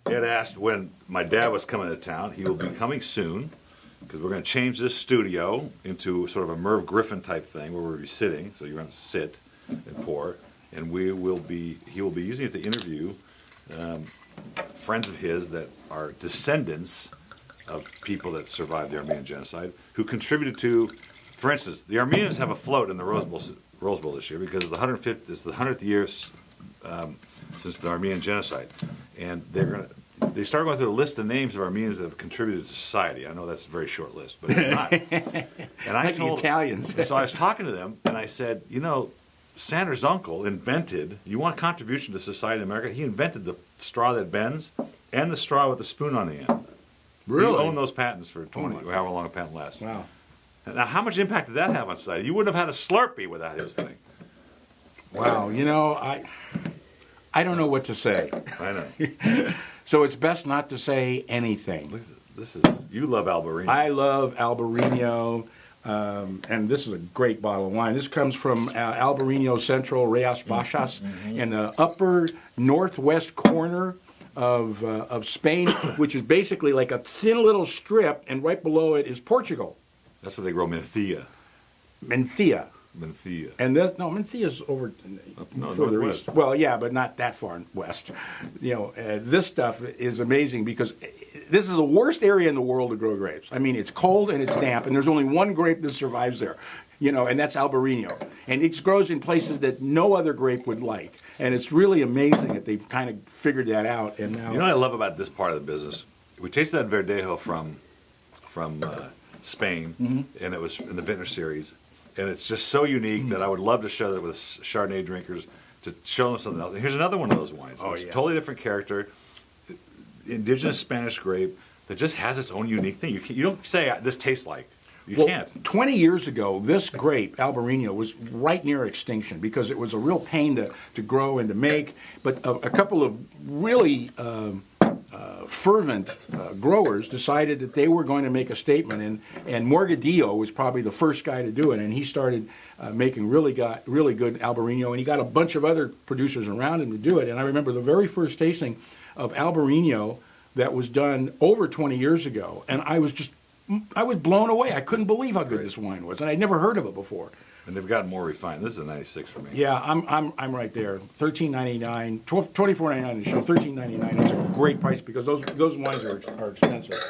Ed asked when my dad was coming to town. He will be coming soon because we're going to change this studio into sort of a Merv Griffin type thing where we'll be sitting. So you're going to sit and pour, and he will be using it to interview friends of his that are descendants of people that survived the Armenian genocide, who contributed to, for instance, the Armenians have a float in the Rose Bowl this year because it's the 100th year since the Armenian genocide, and they start going through the list of names of Armenians that have contributed to society. I know that's a very short list, but it's not. And I like told the Italians. So I was talking to them, and I said, Sander's uncle invented, you want contribution to society in America? He invented the straw that bends and the straw with the spoon on the end. Really? He owned those patents for 20, or however long a patent lasts. Wow. Now, how much impact did that have on society? You wouldn't have had a Slurpee without his thing. Wow. I don't know what to say. I know. So it's best not to say anything. You love Albarino. I love Albarino, and this is a great bottle of wine. This comes from Albarino Central Rias Baixas in the upper northwest corner of Spain, which is basically like a thin little strip, and right below it is Portugal. That's where they grow Mencia. Mencia. And Mencia's over further northwest. east. Well, yeah, but not that far west. This stuff is amazing because this is the worst area in the world to grow grapes. I mean, it's cold and it's damp, and there's only one grape that survives there, and that's Albarino. And it grows in places that no other grape would like. And it's really amazing that they've kind of figured that out. And now, what I love about this part of the business? We tasted that Verdejo from Spain, and it was in the Vintner series. And it's just so unique that I would love to show that with Chardonnay drinkers, to show them something else. And here's another one of those wines. It's a totally different character, indigenous Spanish grape that just has its own unique thing. You don't say, this tastes like. You can't. 20 years ago, this grape, Albarino, was right near extinction because it was a real pain to grow and to make. But a couple of really fervent growers decided that they were going to make a statement, and Morgadillo was probably the first guy to do it, and he started making really good Albarino, and he got a bunch of other producers around him to do it. And I remember the very first tasting of Albarino that was done over 20 years ago, and I was blown away. I couldn't believe how good this wine was, and I'd never heard of it before. And they've gotten more refined. This is a 96 for me. Yeah, I'm right there. $13.99, $24.99 the show. $13.99. That's a great price because those wines are expensive.